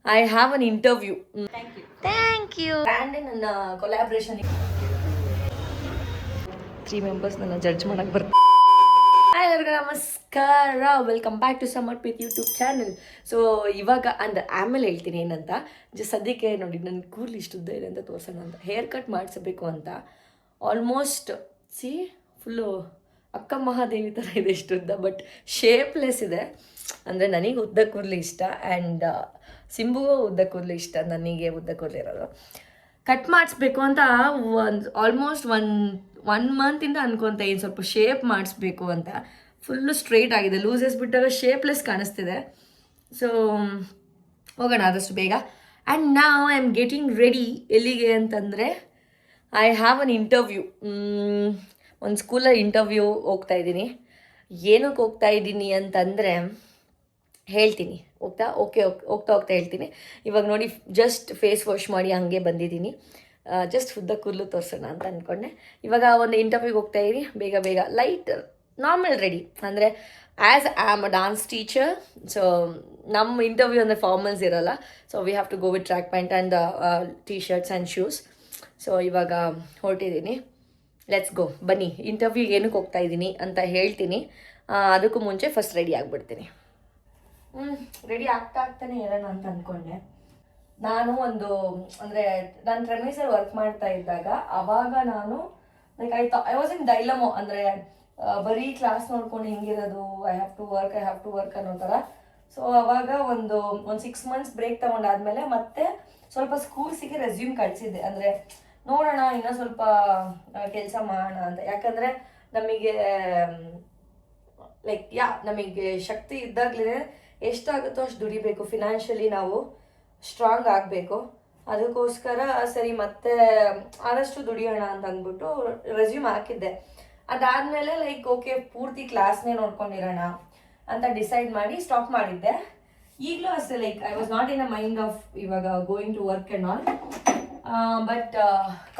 I have an interview. Thank you. Thank you. And in ನನ್ನ collaboration 3 members ನನ್ನ judge ಮಾಡಕ್ಕೆ ಬರ್ತಾರೆ. Hi ಎಲ್ಲರಿಗೂ ನಮಸ್ಕಾರ, ವೆಲ್ಕಮ್ ಬ್ಯಾಕ್ ಟು ಸಮಟ್ ವಿತ್ ಯೂಟ್ಯೂಬ್ ಚಾನಲ್. ಸೊ ಇವಾಗ ಅಂದ್ರೆ ಆಮೇಲೆ ಹೇಳ್ತೀನಿ ಏನಂತ. ಸದ್ಯಕ್ಕೆ ನೋಡಿ ನನ್ನ ಕೂದಲು ಇಷ್ಟುದ್ದ ಇದೆ ಅಂತ ತೋರ್ಸೋಣ ಅಂತ. ಹೇರ್ ಕಟ್ ಮಾಡಿಸಬೇಕು ಅಂತ ಆಲ್ಮೋಸ್ಟ್ ಫುಲ್ಲು ಅಕ್ಕ ಮಹಾದೇವಿ ಥರ ಇದೆ ಇಷ್ಟುದ್ದ, ಬಟ್ ಶೇಪ್ಲೆಸ್ ಇದೆ. ಅಂದರೆ ನನಗೆ ಉದ್ದ ಕೂದಲು ಇಷ್ಟ ಆ್ಯಂಡ್ ಸಿಂಬುಗೂ ಉದ್ದ ಕೂದಲು ಇಷ್ಟ, ನನಗೆ ಉದ್ದ ಕೂದಲು ಇರೋದು. ಕಟ್ ಮಾಡಿಸ್ಬೇಕು ಅಂತ ಆಲ್ಮೋಸ್ಟ್ ಒನ್ ಮಂತಿಂದ ಅನ್ಕೊತ ಏನು ಸ್ವಲ್ಪ ಶೇಪ್ ಮಾಡಿಸ್ಬೇಕು ಅಂತ. ಫುಲ್ಲು ಸ್ಟ್ರೈಟ್ ಆಗಿದೆ, ಲೂಸಸ್ ಬಿಟ್ಟಾಗ ಶೇಪ್ಲೆಸ್ ಕಾಣಿಸ್ತಿದೆ. ಸೊ ಹೋಗೋಣ ಆದಷ್ಟು ಬೇಗ. ಆ್ಯಂಡ್ ನಾವು ಐ ಆಮ್ ಗೆಟಿಂಗ್ ರೆಡಿ. ಎಲ್ಲಿಗೆ ಅಂತಂದರೆ ಐ ಹ್ಯಾವ್ ಅನ್ ಇಂಟರ್ವ್ಯೂ. ಒಂದು ಸ್ಕೂಲಲ್ಲಿ ಇಂಟರ್ವ್ಯೂ ಹೋಗ್ತಾ ಇದ್ದೀನಿ. ಏನಕ್ಕೆ ಹೋಗ್ತಾ ಇದ್ದೀನಿ ಅಂತಂದರೆ ಹೇಳ್ತೀನಿ, ಹೋಗ್ತಾ ಹೋಗ್ತಾ ಹೇಳ್ತೀನಿ. ಇವಾಗ ನೋಡಿ ಜಸ್ಟ್ ಫೇಸ್ ವಾಶ್ ಮಾಡಿ ಹಂಗೆ ಬಂದಿದ್ದೀನಿ. ಜಸ್ಟ್ ಉದ್ದ ಕೂದಲು ತೋರಿಸೋಣ ಅಂತ ಅಂದ್ಕೊಂಡೆ. ಇವಾಗ ಒಂದು ಇಂಟರ್ವ್ಯೂಗೆ ಹೋಗ್ತಾ ಇದ್ದೀನಿ. ಬೇಗ ಲೈಟ್ ನಾರ್ಮಲ್ ರೆಡಿ, ಅಂದರೆ as I am a dance teacher. So ನಮ್ಮ ಇಂಟರ್ವ್ಯೂ ಅಂದರೆ ಫಾರ್ಮಲ್ಸ್ ಇರೋಲ್ಲ. So we have to go with track pant and T shirts and shoes. So ಇವಾಗ ಹೊರಟಿದ್ದೀನಿ. ಲೆಟ್ಸ್ ಗೋ, ಬನ್ನಿ. ಇಂಟರ್ವ್ಯೂಗೆ ಏನಕ್ಕೆ ಹೋಗ್ತಾ ಇದ್ದೀನಿ ಅಂತ ಹೇಳ್ತೀನಿ. ಅದಕ್ಕೂ ಮುಂಚೆ ಫಸ್ಟ್ ರೆಡಿ ಆಗಿಬಿಡ್ತೀನಿ. ರೆಡಿ ಆಗ್ತಾನೆ ಇರೋಣ ಅಂತ ಅಂದ್ಕೊಂಡೆ. ನಾನು ಅಂದರೆ ನಾನು ಟ್ರೆಮಿಸಲ್ಲಿ ವರ್ಕ್ ಮಾಡ್ತಾ ಇದ್ದಾಗ ಅವಾಗ ನಾನು ಲೈಕ್ ಐ ವಾಸ್ ಇನ್ ಡೈಲಮೋ. ಅಂದರೆ ಬರೀ ಕ್ಲಾಸ್ ನೋಡ್ಕೊಂಡು ಹಿಂಗಿರೋದು, ಐ ಹ್ಯಾವ್ ಟು ವರ್ಕ್ ಅನ್ನೋ ಥರ. ಸೊ ಅವಾಗ ಒಂದು 6 months ಬ್ರೇಕ್ ತೊಗೊಂಡಾದ್ಮೇಲೆ ಮತ್ತೆ ಸ್ವಲ್ಪ ಸ್ಕೂಲ್ಸಿಗೆ ರೆಸ್ಯೂಮ್ ಕಳಿಸಿದ್ದೆ. ಅಂದರೆ ನೋಡೋಣ ಇನ್ನೂ ಸ್ವಲ್ಪ ಕೆಲಸ ಮಾಡೋಣ ಅಂತ. ಯಾಕಂದರೆ ನಮಗೆ ನಮಗೆ ಶಕ್ತಿ ಇದ್ದಾಗಲೇ ಎಷ್ಟಾಗುತ್ತೋ ಅಷ್ಟು ದುಡಿಬೇಕು. ಫಿನಾನ್ಷಿಯಲಿ ನಾವು ಸ್ಟ್ರಾಂಗ್ ಆಗಬೇಕು. ಅದಕ್ಕೋಸ್ಕರ ಸರಿ ಮತ್ತೆ ಆದಷ್ಟು ದುಡಿಯೋಣ ಅಂತ ಅಂದ್ಬಿಟ್ಟು ರೆಸ್ಯೂಮ್ ಹಾಕಿದ್ದೆ. ಅದಾದಮೇಲೆ ಓಕೆ ಪೂರ್ತಿ ಕ್ಲಾಸ್ನೇ ನೋಡ್ಕೊಂಡಿರೋಣ ಅಂತ ಡಿಸೈಡ್ ಮಾಡಿ ಸ್ಟಾಪ್ ಮಾಡಿದ್ದೆ. ಈಗಲೂ ಅಷ್ಟೇ I was not in a mind of ಇವಾಗ going to work and all. But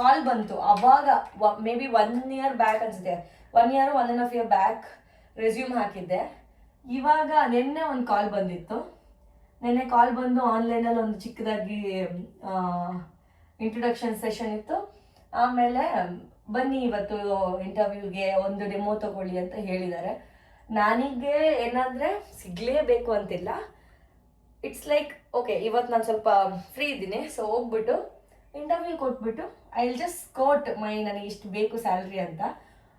call ಬಂತು ಅವಾಗ, ಮೇ ಬಿ 1 year ಬ್ಯಾಕ್ ಅನಿಸುತ್ತೆ. 1 year 1.5 year ಬ್ಯಾಕ್ ರೆಸ್ಯೂಮ್ ಹಾಕಿದ್ದೆ. ಇವಾಗ ನಿನ್ನೆ ಒಂದು ಕಾಲ್ ಬಂದಿತ್ತು. ನಿನ್ನೆ ಕಾಲ್ ಬಂದು ಆನ್ಲೈನಲ್ಲಿ ಒಂದು ಚಿಕ್ಕದಾಗಿ ಇಂಟ್ರೊಡಕ್ಷನ್ ಸೆಷನ್ ಇತ್ತು. ಆಮೇಲೆ ಬನ್ನಿ ಇವತ್ತು ಇಂಟರ್ವ್ಯೂಗೆ ಒಂದು ಡೆಮೋ ತಗೊಳ್ಳಿ ಅಂತ ಹೇಳಿದ್ದಾರೆ. ನನಗೆ ಏನಂದರೆ ಸಿಗಲೇಬೇಕು ಅಂತಿಲ್ಲ. ಇಟ್ಸ್ ಓಕೆ ಇವತ್ತು ನಾನು ಸ್ವಲ್ಪ ಫ್ರೀ ಇದ್ದೀನಿ. ಸೊ ಹೋಗ್ಬಿಟ್ಟು ಇಂಟರ್ವ್ಯೂ ಕೊಟ್ಬಿಟ್ಟು ಐ ವಿಲ್ ಜಸ್ಟ್ ಕೋಟ್ ನನಗೆ ಇಷ್ಟು ಬೇಕು ಸ್ಯಾಲ್ರಿ ಅಂತ.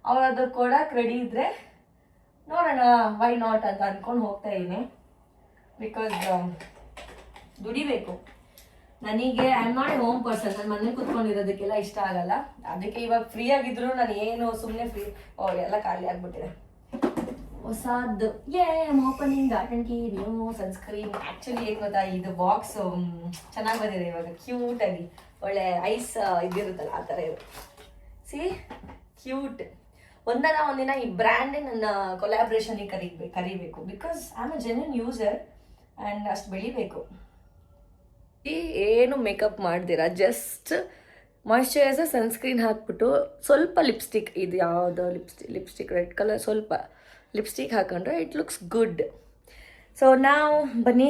ಅವ್ರು ಅದು ಕೊಡಕ್ಕೆ ರೆಡಿ ಇದ್ದರೆ ನೋಡೋಣ, ವೈ ನಾಟ್ ಅಂತ ಅಂದ್ಕೊಂಡು ಹೋಗ್ತಾ ಇದ್ದೀನಿ. ಬಿಕಾಸ್ ದುಡಿಬೇಕು. ನನಗೆ I am not A home person. ನನ್ನ ಮನೇಲಿ ಕೂತ್ಕೊಂಡಿರೋದಕ್ಕೆಲ್ಲ ಇಷ್ಟ ಆಗಲ್ಲ. ಅದಕ್ಕೆ ಇವಾಗ ಫ್ರೀ ಆಗಿದ್ರು ನಾನು ಏನು ಸುಮ್ಮನೆ ಫ್ರೀ ಎಲ್ಲ ಖಾಲಿ ಆಗಿಬಿಟ್ಟಿದೆ. ಹೊಸದು opening garden key new sunscreen. Actually ಏನು ಗೊತ್ತಾ, ಇದು ಬಾಕ್ಸ್ ಚೆನ್ನಾಗಿ ಬಂದಿದೆ ಇವಾಗ, ಕ್ಯೂಟಾಗಿ ಒಳ್ಳೆ ಐಸ್ ಇದಿರುತ್ತಲ್ಲ ಆ ಥರ ಇದು. ಕ್ಯೂಟ್. ಒಂದಿನ ಈ ಬ್ರ್ಯಾಂಡ್ ನನ್ನ ಕೊಲಾಬ್ರೇಷನಿಗೆ ಕರಿಬೇಕು. Because I am a genuine user and ಅಷ್ಟು ಬೆಳಿಬೇಕು. ಏನು ಮೇಕಪ್ ಮಾಡ್ದಿರ ಜಸ್ಟ್ ಮಾಯ್ಶ್ಚರೈಸರ್ ಸನ್ಸ್ಕ್ರೀನ್ ಹಾಕ್ಬಿಟ್ಟು ಸ್ವಲ್ಪ ಲಿಪ್ಸ್ಟಿಕ್, ಇದು ಯಾವುದೋ ಲಿಪ್ಸ್ಟಿಕ್ ರೆಡ್ ಕಲರ್, ಸ್ವಲ್ಪ ಲಿಪ್ಸ್ಟಿಕ್ ಹಾಕೊಂಡ್ರೆ ಇಟ್ ಲುಕ್ಸ್ ಗುಡ್. ಸೊ ನಾವು ಬನ್ನಿ.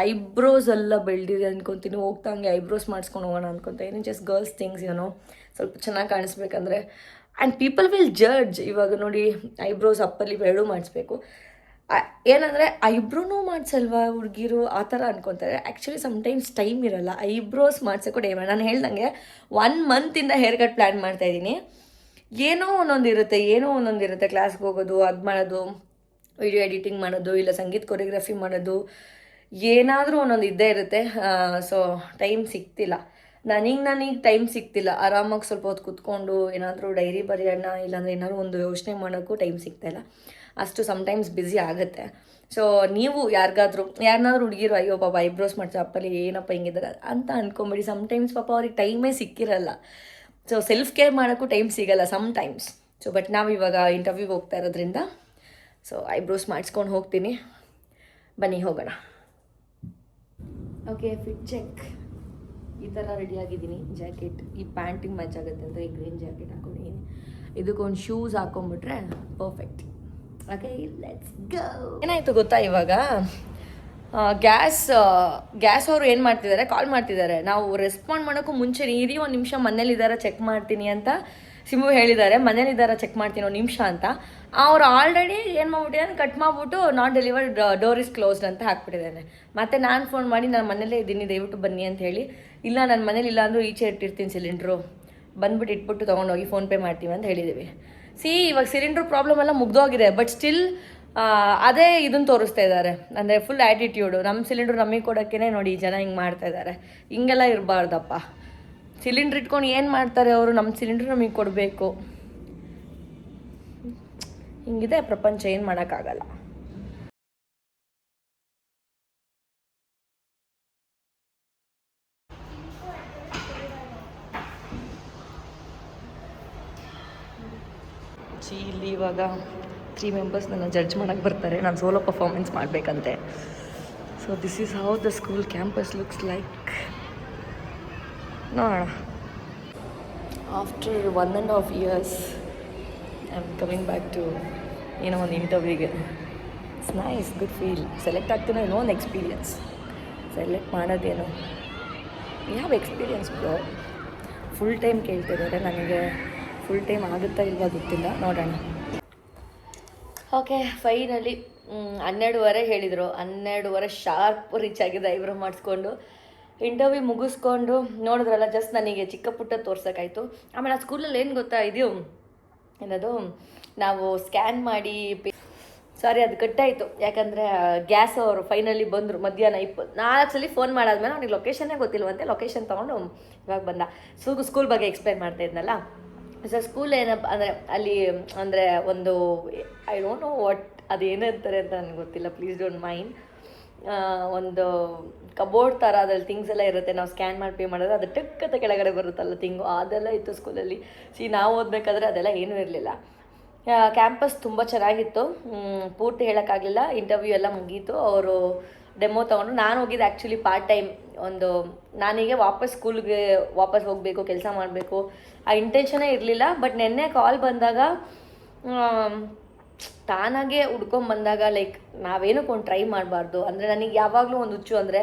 ಐಬ್ರೋಸ್ ಎಲ್ಲ ಬೆಳೆದಿದೆ ಅನ್ಕೊತೀನಿ. ಹೋಗ್ತಾ ಹಂಗೆ ಐಬ್ರೋಸ್ ಮಾಡಿಸ್ಕೊಂಡು ಹೋಗೋಣ ಅನ್ಕೊತೀನಿ. ಜಸ್ಟ್ ಗರ್ಲ್ಸ್ ಥಿಂಗ್ಸ್ ಸ್ವಲ್ಪ ಚೆನ್ನಾಗಿ ಕಾಣಿಸ್ಬೇಕಂದ್ರೆ. And people will judge. ಇವಾಗ ನೋಡಿ ಐಬ್ರೋಸ್ ಅಪ್ಪರ್ ಲಿಪ್ ಎರಡೂ ಮಾಡಿಸ್ಬೇಕು. ಏನಂದರೆ ಐಬ್ರೋನೂ ಮಾಡಿಸಲ್ವಾ ಹುಡುಗಿರು ಆ ಥರ ಅನ್ಕೊತಾರೆ. ಆ್ಯಕ್ಚುಲಿ ಸಮ್ಟೈಮ್ಸ್ ಟೈಮ್ ಇರೋಲ್ಲ ಐಬ್ರೋಸ್ ಮಾಡ್ಸೋಕ್ಕೂ ಟೈಮ್. ನಾನು ಹೇಳ್ದಂಗೆ 1 month ಹೇರ್ ಕಟ್ ಪ್ಲ್ಯಾನ್ ಮಾಡ್ತಾಯಿದ್ದೀನಿ. ಏನೋ ಒಂದೊಂದಿರುತ್ತೆ. ಕ್ಲಾಸ್ಗೆ ಹೋಗೋದು, ಅದು ಮಾಡೋದು, ವಿಡಿಯೋ ಎಡಿಟಿಂಗ್ ಮಾಡೋದು, ಇಲ್ಲ ಸಂಗೀತ ಕೊರಿಯೋಗ್ರಫಿ ಮಾಡೋದು, ಏನಾದರೂ ಒಂದೊಂದು ಇದ್ದೇ ಇರುತ್ತೆ. ಸೊ ಟೈಮ್ ಸಿಗ್ತಿಲ್ಲ ನನಗೆ ಟೈಮ್ ಸಿಗ್ತಿಲ್ಲ. ಆರಾಮಾಗಿ ಸ್ವಲ್ಪ ಹೊತ್ತು ಕೂತ್ಕೊಂಡು ಏನಾದರೂ ಡೈರಿ ಬರೆಯೋಣ, ಇಲ್ಲಾಂದರೆ ಏನಾದರೂ ಒಂದು ಯೋಚನೆ ಮಾಡೋಕ್ಕೂ ಟೈಮ್ ಸಿಗ್ತಾಯಿಲ್ಲ. ಅಷ್ಟು ಸಮ್ಟೈಮ್ಸ್ ಬ್ಯುಸಿ ಆಗುತ್ತೆ. ಸೊ ನೀವು ಯಾರನ್ನಾದ್ರೂ ಹುಡುಗಿರು ಅಯ್ಯೋ ಪಾಪ ಐಬ್ರೋಸ್ ಮಾಡ್ತಾರೆ ಅಪ್ಪಲ್ಲಿ ಏನಪ್ಪ ಹಿಂಗಿದ್ದಾರೆ ಅಂತ ಅಂದ್ಕೊಂಬೇಡಿ. ಸಮ್ಟೈಮ್ಸ್ ಪಾಪ ಅವ್ರಿಗೆ ಟೈಮೇ ಸಿಕ್ಕಿರಲ್ಲ. ಸೊ ಸೆಲ್ಫ್ ಕೇರ್ ಮಾಡೋಕ್ಕೂ ಟೈಮ್ ಸಿಗಲ್ಲ ಸಮ್ಟೈಮ್ಸ್. ಸೊ ಬಟ್ ನಾವು ಇವಾಗ ಇಂಟರ್ವ್ಯೂಗೆ ಹೋಗ್ತಾ ಇರೋದ್ರಿಂದ ಸೊ ಐಬ್ರೋಸ್ ಮಾಡಿಸ್ಕೊಂಡು ಹೋಗ್ತೀನಿ. ಬನ್ನಿ ಹೋಗೋಣ. Okay, fit check. ಈ ಥರ ರೆಡಿಯಾಗಿದ್ದೀನಿ. ಜಾಕೆಟ್ ಈ ಪ್ಯಾಂಟಿಗೆ ಮ್ಯಾಚ್ ಆಗುತ್ತೆ ಅಂತ ಈ ಗ್ರೀನ್ ಜಾಕೆಟ್ ಹಾಕೊಂಡಿದ್ದೀನಿ. ಇದಕ್ಕೊಂದು ಶೂಸ್ ಹಾಕೊಂಡ್ಬಿಟ್ರೆ ಪರ್ಫೆಕ್ಟ್. Okay let's go. ಏನಾಯಿತು ಗೊತ್ತಾ, ಇವಾಗ ಗ್ಯಾಸ್ ಅವರು ಏನು ಮಾಡ್ತಿದ್ದಾರೆ, ಕಾಲ್ ಮಾಡ್ತಿದ್ದಾರೆ. ನಾವು ರೆಸ್ಪಾಂಡ್ ಮಾಡೋಕ್ಕೂ ಮುಂಚೆ ಇರಿ ಒಂದು ನಿಮಿಷ ಮನೇಲಿದ್ದಾರ ಚೆಕ್ ಮಾಡ್ತೀನಿ ಅಂತ ಸಿಂಬು ಹೇಳಿದ್ದಾರೆ. ಮನೇಲಿದ್ದಾರ ಚೆಕ್ ಮಾಡ್ತೀನಿ ಒಂದು ನಿಮಿಷ ಅಂತ. ಅವ್ರು ಆಲ್ರೆಡಿ ಏನು ಮಾಡ್ಬಿಟ್ಟಿದ್ದಾನೆ, ಕಟ್ ಮಾಡಿಬಿಟ್ಟು not delivered, door is closed ಅಂತ ಹಾಕ್ಬಿಟ್ಟಿದ್ದಾನೆ. ಮತ್ತು ನಾನು ಫೋನ್ ಮಾಡಿ ನಾನು ಮನೇಲೇ ಇದ್ದೀನಿ ದಯವಿಟ್ಟು ಬನ್ನಿ ಅಂತ ಹೇಳಿ, ಇಲ್ಲ ನನ್ನ ಮನೇಲಿ ಇಲ್ಲ ಅಂದರೂ ಈಚೆ ಇಟ್ಟಿರ್ತೀನಿ ಸಿಲಿಂಡ್ರು, ಬಂದ್ಬಿಟ್ಟು ಇಟ್ಬಿಟ್ಟು ತೊಗೊಂಡೋಗಿ ಫೋನ್ಪೇ ಮಾಡ್ತೀವಿ ಅಂತ ಹೇಳಿದ್ದೀವಿ. ಇವಾಗ ಸಿಲಿಂಡ್ರ್ ಪ್ರಾಬ್ಲಮ್ ಎಲ್ಲ ಮುಗ್ದೋಗಿದೆ, ಬಟ್ ಸ್ಟಿಲ್ ಅದೇ ಇದನ್ನು ತೋರಿಸ್ತಾ ಇದ್ದಾರೆ, ಅಂದರೆ ಫುಲ್ ಆ್ಯಟಿಟ್ಯೂಡು. ನಮ್ಮ ಸಿಲಿಂಡ್ರ್ ನಮಗೆ ಕೊಡೋಕ್ಕೇ ನೋಡಿ ಜನ ಹಿಂಗೆ ಮಾಡ್ತಾ ಇದ್ದಾರೆ. ಹಿಂಗೆಲ್ಲ ಇರಬಾರ್ದಪ್ಪ. ಸಿಲಿಂಡ್ರ್ ಇಟ್ಕೊಂಡು ಏನು ಮಾಡ್ತಾರೆ ಅವರು, ನಮ್ಮ ಸಿಲಿಂಡ್ರ್ ನಮಗೆ ಕೊಡಬೇಕು. ಹಿಂಗಿದೆ ಪ್ರಪಂಚ, ಏನು ಮಾಡೋಕ್ಕಾಗಲ್ಲ. ಇಲ್ಲಿ ಇವಾಗ 3 ಮೆಂಬರ್ಸ್ ನನ್ನ ಜಡ್ಜ್ ಮಾಡೋಕ್ಕೆ ಬರ್ತಾರೆ, ನಾನು ಸೋಲೋ ಪರ್ಫಾರ್ಮೆನ್ಸ್ ಮಾಡಬೇಕಂತೆ. So this is how the school campus looks like. ನೋಡೋಣ. After 1.5 years I am coming back to ಏನೋ ಒಂದು ಇಂಟರ್ವ್ಯೂಗೆ. It's nice, good feel. Select ಆಗ್ತೀನೋ ಏನೋ ಒಂದು ಎಕ್ಸ್ಪೀರಿಯನ್ಸ್. ಸೆಲೆಕ್ಟ್ ಮಾಡೋದೇನೋ, you have experience bro. Full time ಕೇಳ್ತಿದ್ದಾರೆ, ನನಗೆ ಫುಲ್ ಟೈಮ್ ಆಗುತ್ತಾ ಇಲ್ವಾ ಗೊತ್ತಿಲ್ಲ, ನೋಡೋಣ. ಓಕೆ, ಫೈನಲಿ 12:30 ಹೇಳಿದರು. 12:30 ಶಾರ್ಪ್ ರೀಚ್ ಆಗಿದೆ. ಐಬ್ರೋ ಮಾಡಿಸ್ಕೊಂಡು ಇಂಟರ್ವ್ಯೂ ಮುಗಿಸ್ಕೊಂಡು ನೋಡಿದ್ರಲ್ಲ, ಜಸ್ಟ್ ನನಗೆ ಚಿಕ್ಕ ಪುಟ್ಟ ತೋರ್ಸೋಕ್ಕಾಯಿತು. ಆಮೇಲೆ ಆ ಸ್ಕೂಲಲ್ಲಿ ಏನು ಗೊತ್ತಾ, ಏನದು ನಾವು ಸ್ಕ್ಯಾನ್ ಮಾಡಿ ಸಾರಿ ಅದು ಕಟ್ಟಾಯಿತು. ಯಾಕಂದರೆ ಗ್ಯಾಸ್ ಅವರು ಫೈನಲಿ ಬಂದರು ಮಧ್ಯಾಹ್ನ 4 ಸಲ ಫೋನ್ ಮಾಡಾದ್ಮೇಲೆ ಅವನಿಗೆ ಲೊಕೇಶನ್ನೇ ಗೊತ್ತಿಲ್ವಂತೆ. ಲೊಕೇಶನ್ ತೊಗೊಂಡು ಇವಾಗ ಬಂದ. ಸ್ಕೂಲ್ ಬಗ್ಗೆ ಎಕ್ಸ್ಪ್ಲೈನ್ ಮಾಡ್ತಾ ಇದ್ನಲ್ಲ. ಸೊ ಸ್ಕೂಲ್ ಏನಪ್ಪ ಅಂದರೆ ಅಲ್ಲಿ ಅಂದರೆ ಒಂದು ಐ ಡೋಂಟ್ ನೋ ವಾಟ್ ಅದೇನಂತಾರೆ ಅಂತ ನನಗೆ ಗೊತ್ತಿಲ್ಲ, ಪ್ಲೀಸ್ ಡೋಂಟ್ ಮೈಂಡ್. ಒಂದು ಕಬೋರ್ಡ್ ಥರ ಅದ್ರಲ್ಲಿ ಥಿಂಗ್ಸ್ ಎಲ್ಲ ಇರುತ್ತೆ, ನಾವು ಸ್ಕ್ಯಾನ್ ಮಾಡಿ ಪೇ ಮಾಡಿದ್ರೆ ಅದು ಟಕ್ಕತ್ತ ಕೆಳಗಡೆ ಬರುತ್ತಲ್ಲ ಥಿಂಗು, ಅದೆಲ್ಲ ಇತ್ತು ಸ್ಕೂಲಲ್ಲಿ. ನಾವು ಓದಬೇಕಾದ್ರೆ ಅದೆಲ್ಲ ಏನೂ ಇರಲಿಲ್ಲ. ಕ್ಯಾಂಪಸ್ ತುಂಬ ಚೆನ್ನಾಗಿತ್ತು, ಪೂರ್ತಿ ಹೇಳೋಕ್ಕಾಗಲಿಲ್ಲ. ಇಂಟರ್ವ್ಯೂ ಎಲ್ಲ ಮುಗೀತು, ಅವರು ಡೆಮೋ ತೊಗೊಂಡು. ನಾನು ಹೋಗಿದ್ದು ಆ್ಯಕ್ಚುಲಿ ಪಾರ್ಟ್ ಟೈಮ್. ನಾನೀಗ ಸ್ಕೂಲ್ಗೆ ವಾಪಸ್ ಹೋಗಬೇಕು, ಕೆಲಸ ಮಾಡಬೇಕು ಆ ಇಂಟೆನ್ಷನೇ ಇರಲಿಲ್ಲ. ಬಟ್ ನೆನ್ನೆ ಕಾಲ್ ಬಂದಾಗ, ತಾನಾಗೆ ಹುಡ್ಕೊಂಬಂದಾಗ, ಲೈಕ್ ನಾವೇನಕ್ಕೊಂದು ಟ್ರೈ ಮಾಡಬಾರ್ದು. ಅಂದರೆ ನನಗೆ ಯಾವಾಗಲೂ ಒಂದು ಹುಚ್ಚು, ಅಂದರೆ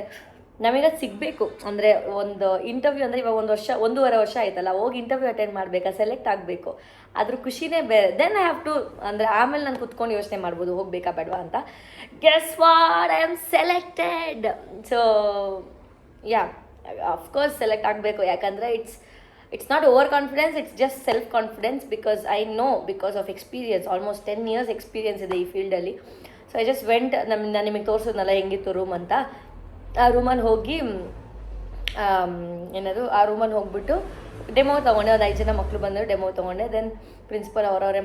ನಮಗೆ ಸಿಗಬೇಕು. ಅಂದರೆ ಒಂದು ಇಂಟರ್ವ್ಯೂ ಅಂದರೆ ಇವಾಗ 1.5 ವರ್ಷ ಆಯ್ತಲ್ಲ, ಹೋಗಿ ಇಂಟರ್ವ್ಯೂ ಅಟೆಂಡ್ ಮಾಡಬೇಕಾ, ಸೆಲೆಕ್ಟ್ ಆಗಬೇಕು, ಅದ್ರ ಖುಷಿನೇ ಬೇರೆ. ದೆನ್ ಐ ಹ್ಯಾವ್ ಟು, ಅಂದರೆ ಆಮೇಲೆ ನಾನು ಕುತ್ಕೊಂಡು ಯೋಚನೆ ಮಾಡ್ಬೋದು ಹೋಗಬೇಕಾ ಬೇಡವಾ ಅಂತ. Guess what, I am selected. So yeah, of course select ಆಗಬೇಕು. ಯಾಕಂದರೆ it's not over confidence, it's just self confidence. Because I know, because of experience, almost 10 years experience ಇದೆ ಈ ಫೀಲ್ಡಲ್ಲಿ. So I just went. ನಾನು ನಿಮಗೆ ತೋರಿಸೋದ್ನಲ್ಲ ಹೆಂಗಿತ್ತು ರೂಮ್ ಅಂತ. ಆ ರೂಮಲ್ಲಿ ಹೋಗಿ ಆ ರೂಮಲ್ಲಿ ಹೋಗ್ಬಿಟ್ಟು ಡೆಮೋ ತೊಗೊಂಡೆ. ಒಂದು 5 ಜನ ಮಕ್ಕಳು ಬಂದರು, ಡೆಮೋ ತೊಗೊಂಡೆ. ದೆನ್ ಪ್ರಿನ್ಸಿಪಲ್ ಅವರವರೇ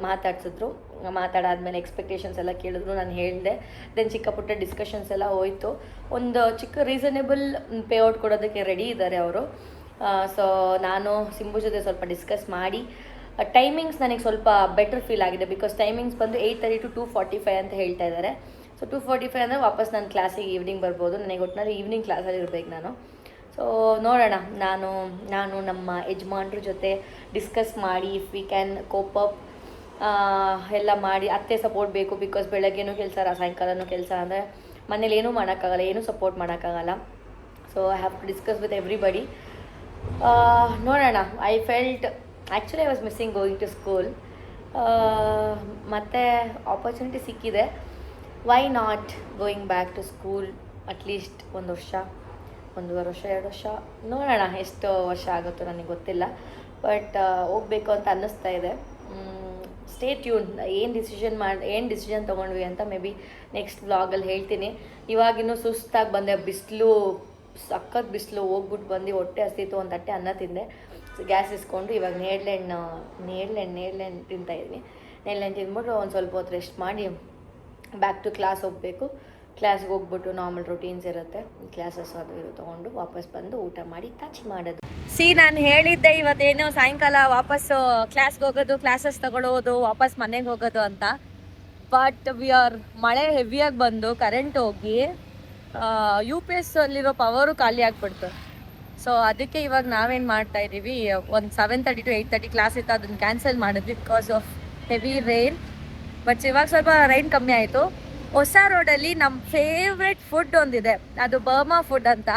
ಮಾತಾಡ್ಸಿದ್ರು. ಮಾತಾಡಾದ್ಮೇಲೆ ಎಕ್ಸ್ಪೆಕ್ಟೇಷನ್ಸ್ ಎಲ್ಲ ಕೇಳಿದ್ರು, ನಾನು ಹೇಳಿದೆ. ದೆನ್ ಚಿಕ್ಕ ಪುಟ್ಟ ಡಿಸ್ಕಷನ್ಸ್ ಎಲ್ಲ ಹೋಯಿತು. ಒಂದು ಚಿಕ್ಕ ರೀಸನೇಬಲ್ ಪೇಔಟ್ ಕೊಡೋದಕ್ಕೆ ರೆಡಿ ಇದ್ದಾರೆ ಅವರು. ಸೊ ನಾನು ಸಿಂಬು ಜೊತೆ ಸ್ವಲ್ಪ ಡಿಸ್ಕಸ್ ಮಾಡಿ ಟೈಮಿಂಗ್ಸ್ ನನಗೆ ಸ್ವಲ್ಪ ಬೆಟರ್ ಫೀಲ್ ಆಗಿದೆ. ಬಿಕಾಸ್ ಟೈಮಿಂಗ್ಸ್ ಬಂದು 8:30 to 2:45 ಅಂತ ಹೇಳ್ತಾ ಇದ್ದಾರೆ. ಸೊ 2:45 ಅಂದರೆ ವಾಪಸ್ ನನ್ನ ಕ್ಲಾಸಿಗೆ ಈವ್ನಿಂಗ್ ಬರ್ಬೋದು. ನನಗೆ ಒಟ್ಟಿನಲ್ಲಿ ಈವ್ನಿಂಗ್ ಕ್ಲಾಸಲ್ಲಿ ಇರಬೇಕು ನಾನು. ಸೊ ನೋಡೋಣ, ನಾನು ನಮ್ಮ ಯಜಮಾನ್ರ ಜೊತೆ ಡಿಸ್ಕಸ್ ಮಾಡಿ if we can cope up ಎಲ್ಲ ಮಾಡಿ. ಅತ್ತೆ ಸಪೋರ್ಟ್ ಬೇಕು, ಬಿಕಾಸ್ ಬೆಳಗ್ಗೆನೂ ಕೆಲಸ, ಸಾಯಂಕಾಲನೂ ಕೆಲಸ, ಅಂದರೆ ಮನೇಲಿ ಏನೂ ಮಾಡೋಕ್ಕಾಗಲ್ಲ, ಏನೂ ಸಪೋರ್ಟ್ ಮಾಡೋಕ್ಕಾಗಲ್ಲ. So I have to discuss with everybody. ನೋಡೋಣ. I felt actually I was missing going to school. ಮತ್ತು ಆಪರ್ಚುನಿಟಿ ಸಿಕ್ಕಿದೆ, why not going back to school at least 1 ವರ್ಷ, 1.5 ವರ್ಷ, 2 ವರ್ಷ, ನೋಡೋಣ ಎಷ್ಟು ವರ್ಷ ಆಗುತ್ತೋ ನನಗೆ ಗೊತ್ತಿಲ್ಲ. ಬಟ್ ಹೋಗಬೇಕು ಅಂತ ಅನ್ನಿಸ್ತಾ ಇದೆ. Stay tune. ಏನು ಡಿಸಿಷನ್ ತೊಗೊಂಡ್ವಿ ಅಂತ ಮೇ ಬಿ ನೆಕ್ಸ್ಟ್ ವ್ಲಾಗಲ್ಲಿ ಹೇಳ್ತೀನಿ. ಇವಾಗಿನ್ನೂ ಸುಸ್ತಾಗಿ ಬಂದೆ, ಸಖತ್ ಬಿಸಿಲು, ಹೋಗ್ಬಿಟ್ಟು ಬಂದು ಹೊಟ್ಟೆ ಹಸಿತು, ಒಂದು ತಟ್ಟೆ ಅನ್ನ ತಿಂದೆ. ಗ್ಯಾಸ್ ಇಸ್ಕೊಂಡು ಇವಾಗ ನೇರಳೆ ತಿಂತಾಯಿದ್ವಿ. ನೇರಳೆ ತಿಂದ್ಬಿಟ್ಟು ಒಂದು ಸ್ವಲ್ಪ ಹೊತ್ತು ರೆಸ್ಟ್ ಮಾಡಿ ಬ್ಯಾಕ್ ಟು ಕ್ಲಾಸ್ ಹೋಗಬೇಕು. ಕ್ಲಾಸ್ಗೆ ಹೋಗ್ಬಿಟ್ಟು ನಾರ್ಮಲ್ ರೂಟೀನ್ಸ್ ಇರುತ್ತೆ, ಕ್ಲಾಸಸ್ ಅದು ಇದು ತೊಗೊಂಡು ವಾಪಸ್ ಬಂದು ಊಟ ಮಾಡಿ ಟಚ್ ಮಾಡೋದು. ನಾನು ಹೇಳಿದ್ದೆ ಇವತ್ತೇನು ಸಾಯಂಕಾಲ ವಾಪಸ್ಸು ಕ್ಲಾಸ್ಗೆ ಹೋಗೋದು, ಕ್ಲಾಸಸ್ ತಗೊಳ್ಳೋದು, ವಾಪಸ್ ಮನೆಗೆ ಹೋಗೋದು ಅಂತ. ಬಟ್ ಮಳೆ ಹೆವಿಯಾಗಿ ಬಂದು ಕರೆಂಟ್ ಹೋಗಿ UPS ಅಲ್ಲಿರೋ ಪವರು ಖಾಲಿ ಆಗಿಬಿಡ್ತು. ಸೊ ಅದಕ್ಕೆ ಇವಾಗ ನಾವೇನು ಮಾಡ್ತಾ ಇದ್ದೀವಿ, ಒಂದು 7:30 to 8:30 ಕ್ಲಾಸ್ ಇತ್ತು, ಅದನ್ನು ಕ್ಯಾನ್ಸಲ್ ಮಾಡಿದ್ವಿ because of heavy rain. But ಇವಾಗ ಸ್ವಲ್ಪ ರೈನ್ ಕಮ್ಮಿ ಆಯಿತು. ಹೊಸ ರೋಡಲ್ಲಿ ನಮ್ಮ ಫೇವ್ರೆಟ್ ಫುಡ್ ಒಂದಿದೆ, ಅದು ಬರ್ಮಾ ಫುಡ್ ಅಂತ.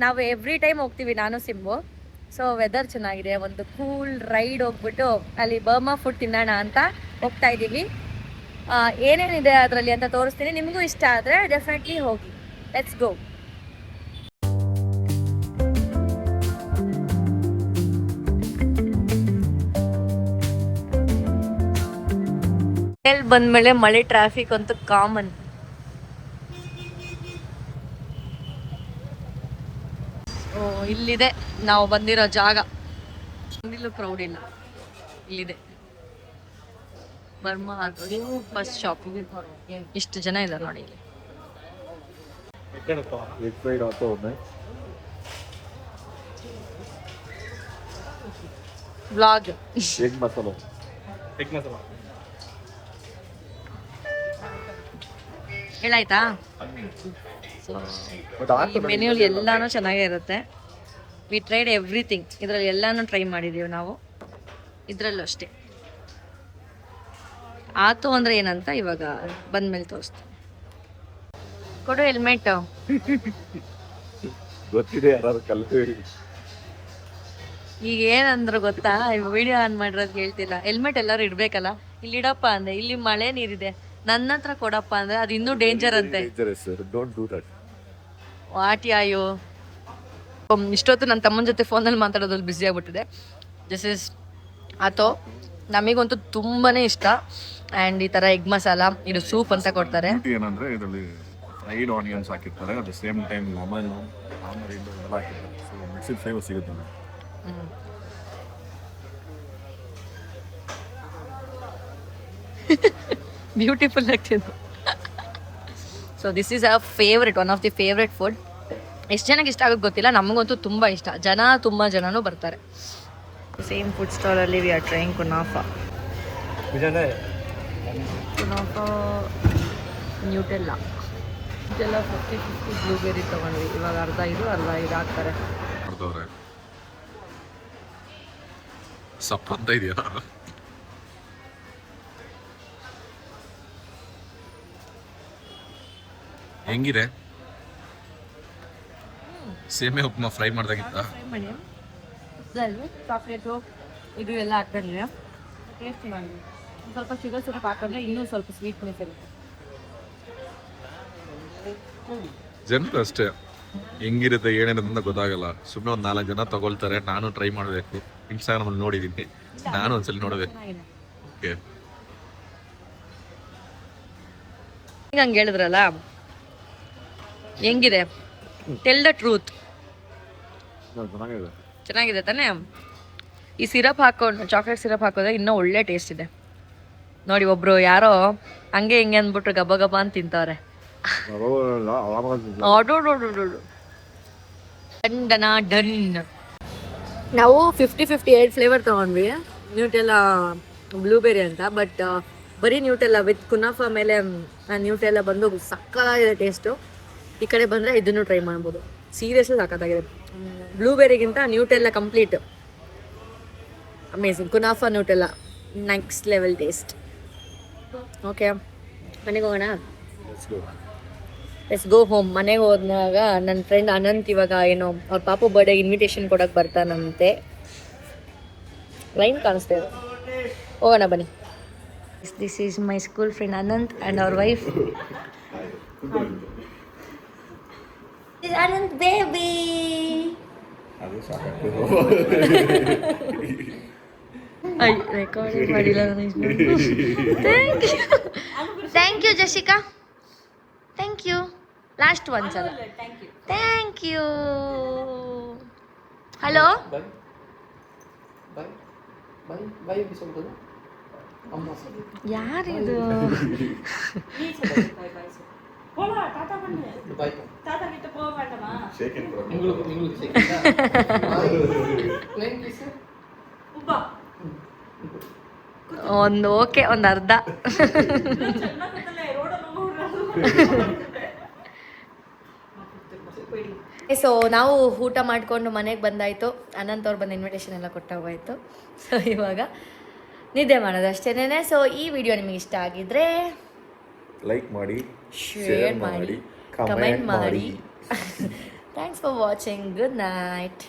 ನಾವು ಎವ್ರಿ ಟೈಮ್ ಹೋಗ್ತೀವಿ ನಾನು ಸಿಂಬು. ಸೊ ವೆದರ್ ಚೆನ್ನಾಗಿದೆ, ಒಂದು ಕೂಲ್ ರೈಡ್ ಹೋಗ್ಬಿಟ್ಟು ಅಲ್ಲಿ ಬರ್ಮಾ ಫುಡ್ ತಿನ್ನೋಣ ಅಂತ ಹೋಗ್ತಾ ಇದ್ದೀವಿ. ಏನೇನಿದೆ ಅದರಲ್ಲಿ ಅಂತ ತೋರಿಸ್ತೀನಿ. ನಿಮಗೂ ಇಷ್ಟ ಆದರೆ ಡೆಫಿನೆಟ್ಲಿ ಹೋಗಿ. Let's go. ಎಲ್ಲಿ ಬಂದಮೇಲೆ ಮಳೆ ಟ್ರಾಫಿಕ್ ಅಂತೂ ಕಾಮನ್. ಇಲ್ಲಿದೆ ನಾವು ಬಂದಿರೋ ಜಾಗ. ಇಲ್ಲೂ ಕ್ರೌಡ್ ಇಲ್ಲ, ಇಲ್ಲಿದೆ ಬರ್ಮಾ ಫಸ್ಟ್ ಶಾಪ್. ಇಷ್ಟು ಜನ ಇದ್ದಾರೆ ನೋಡಿ ಇಲ್ಲಿ. ವ್ಲಾಗ್ ಹೇಳಾಯ್ತಾ? ಸೊ ಈ ಮೆನ್ಯೂಲಿ ಎಲ್ಲಾನು ಚೆನ್ನಾಗೇ ಇರುತ್ತೆ. We tried everything. ಇದರಲ್ಲಿ ಎಲ್ಲಾನು ಟ್ರೈ ಮಾಡಿದ್ದೀವಿ ನಾವು. ಇದರಲ್ಲೂ ಅಷ್ಟೇ. ಆತು ಅಂದರೆ ಏನಂತ ಇವಾಗ ಬಂದ್ಮೇಲೆ ತೋರಿಸ್ತೀನಿ. ಕೊಡು ಹೆಲ್ಮೆಟ್. ಈಗ ಏನಂದ್ರು ಗೊತ್ತಾ, ವಿಡಿಯೋ ಆನ್ ಮಾಡಿರೋದು ಹೇಳ್ತಿಲ್ಲ. ಹೆಲ್ಮೆಟ್ ಎಲ್ಲರೂ ಇಡ್ಬೇಕಲ್ಲ. ಇಲ್ಲಿ ಇಡಪ್ಪ ಅಂದೆ, ಇಲ್ಲಿ ಮಳೆ ನೀರಿದೆ. ನನ್ನ ಹತ್ರ ಕೊಡಪ್ಪ ಅಂದ್ರೆ ಅದು ಇನ್ನೂ ಡೇಂಜರ್ ಅಂತೆ. ವಾಟ್ ಯಾಯೋ. ಇಷ್ಟೊತ್ತು ನನ್ನ ತಮ್ಮನ ಜೊತೆ ಫೋನಲ್ಲಿ ಮಾತಾಡೋದ್ರಲ್ಲಿ ಬ್ಯುಸಿ ಆಗ್ಬಿಟ್ಟಿದೆ. ದಿಸ್ ಇಸ್ ಆತೋ. ನಮಗಂತೂ ತುಂಬಾನೇ ಇಷ್ಟ. ಆ್ಯಂಡ್ ಈ ಥರ ಎಗ್ ಮಸಾಲ, ಇದು ಸೂಪ್ ಅಂತ ಕೊಡ್ತಾರೆ. ಏನಂದ್ರೆ ಇದರಲ್ಲಿ ಫ್ರೈಡ್ ಆನಿಯನ್ಸ್ ಹಾಕಿರ್ತಾರೆ, at the same time lemon ಎಲ್ಲ ಹಾಕಿರ್ತಾರೆ. ಸೊ ಮಿಕ್ಸಿಡ್ ಫ್ಲೇವರ್ ಸಿಗುತ್ತೆ. ಬ್ಯೂಟಿಫುಲ್ ಆಗ್ತಿದ್ದು. So this is our favourite, one of the favourite food. ಎಷ್ಟು ಜನಕ್ಕೆ ಇಷ್ಟ ಆಗೋದು ಗೊತ್ತಿಲ್ಲ, ನಮಗಂತೂ ತುಂಬ ಇಷ್ಟ. ತುಂಬ ಜನನೂ ಬರ್ತಾರೆ. ಸೇಮ್ ಫುಡ್ ಸ್ಟಾಲಲ್ಲಿ we are trying kunafa. Kunafa Nutella 50-50 blueberry ತೊಗೊಂಡ್ವಿ. ಇವಾಗ ಅರ್ಧ ಇದು ಹಾಕ್ತಾರೆ. ಸಪ್ಪಂತ ಇದೆಯಾ? ಹೆಂಗಿದೆ? ಸೇಮೆ ಉಪ್ಮಾ ಫ್ರೈ ಮಾಡ್ದಾಗಿತ್ತ? ಚಾಕ್ಲೇಟು ಇದು ಎಲ್ಲ ಹಾಕ್ತಾರೆ. ಟೇಸ್ಟ್ ಮಾಡಿ ಸ್ವಲ್ಪ ಶುಗರ್ ಸಿರಪ್ ಹಾಕಿದ್ರೆ ಇನ್ನೂ ಸ್ವಲ್ಪ ಸ್ವೀಟ್ನೆಸ್ ಇರುತ್ತೆ. ಜನರು ಅಷ್ಟೇ, ಹೆಂಗಿರುತ್ತೆ ಏನೇನಂತ ಗೊತ್ತಾಗಲ್ಲ. ಸುಮ್ಮನೆ ಒಂದು 4 ಜನ ತಗೊಳ್ತಾರೆ. ನಾನು ಟ್ರೈ ಮಾಡಬೇಕು. ಇನ್ಸ್ಟಾಗ್ರಾಮಲ್ಲಿ ನೋಡಿದ್ದೀನಿ, ನಾನು ಒಂದ್ಸಲ ನೋಡಬೇಕು. ಓಕೆ, ಹಂಗೆ ಹೇಳಿದ್ರಲ್ಲ, ಹೆಂಗಿದೆ? Tell the truth. ಚೆನ್ನಾಗಿದೆ ತಾನೇ? ಈ ಸಿರಪ್ ಹಾಕೊಂಡು, ಚಾಕ್ಲೇಟ್ ಸಿರಪ್ ಹಾಕೋದ್ರೆ ಇನ್ನೂ ಒಳ್ಳೆ ಟೇಸ್ಟ್ ಇದೆ ನೋಡಿ. ಒಬ್ರು ಯಾರೋ ಹಂಗೆ ಹಿಂಗೆ ಅಂದ್ಬಿಟ್ರು ಗಬ್ಬ ಗಬ್ಬ ಅಂತ ತಿಂತವ್ರೆ. ಡನ್. ನಾವು 50-50 ಫ್ಲೇವರ್ ತೊಗೊಂಡ್ವಿ. ನ್ಯೂಟೆಲ್ಲ ಬ್ಲೂಬೆರಿ ಅಂತ. ಬಟ್ ಬರೀ ನ್ಯೂಟೆಲ್ಲ ವಿತ್ ಕುನಾಫಾ ಮೇಲೆ ನ್ಯೂಟೆಲ್ಲ ಬಂದು ಸಕ್ಕತ್ತಾಗಿದೆ ಟೇಸ್ಟು. ಈ ಕಡೆ ಬಂದರೆ ಇದನ್ನು ಟ್ರೈ ಮಾಡ್ಬೋದು. ಸೀರಿಯಸ್ಲಿ ಸಕ್ಕತ್ತಾಗಿದೆ. ಬ್ಲೂಬೆರಿಗಿಂತ Nutella complete amazing. Kunafa Nutella next level taste. Okay, ಮನೆಗೆ ಹೋಗೋಣ. Let's go home. ಮನೆಗೆ ಹೋದಾಗ ನನ್ನ ಫ್ರೆಂಡ್ ಅನಂತ್ ಇವಾಗ ಏನೋ ಅವ್ರ ಪಾಪು ಬರ್ಡೇ ಇನ್ವಿಟೇಷನ್ ಕೊಡೋಕೆ ಬರ್ತಾನಂತೆ. ಲೈನ್ ಕಾಣಿಸ್ತಾ ಇದೆ. ಹೋಗೋಣ ಬನ್ನಿ. This is my school friend Anant and ಅವ್ರ ವೈಫ್. ಅನಂತ್ ಬೇಬಿ. ರೆಕಾರ್ಡಿಂಗ್ ಮಾಡಿಲ್ಲ ನಾನು. Thank you Jashika. Thank you. Last one ಸಲ ಥ್ಯಾಂಕ್ ಯು. ಹಲೋ, ಯಾರಿದು? ಒಂದು ಓಕೆ, ಒಂದು ಅರ್ಧ. ಸೊ ನಾವು ಊಟ ಮಾಡಿಕೊಂಡು ಮನೆಗೆ ಬಂದಾಯಿತು. ಅನಂತ್ ಅವ್ರು ಬಂದು ಇನ್ವಿಟೇಷನ್ ಎಲ್ಲ ಕೊಟ್ಟೋಗಾಯಿತು. ಸೊ ಇವಾಗ ನಿದ್ದೆ ಮಾಡೋದು ಅಷ್ಟೇನೆ. ಸೊ ಈ ವಿಡಿಯೋ ನಿಮಗೆ ಇಷ್ಟ ಆಗಿದ್ರೆ ಲೈಕ್ ಮಾಡಿ, ಶೇರ್ ಮಾಡಿ, ಕಮೆಂಟ್ ಮಾಡಿ. Thanks for watching. Good night.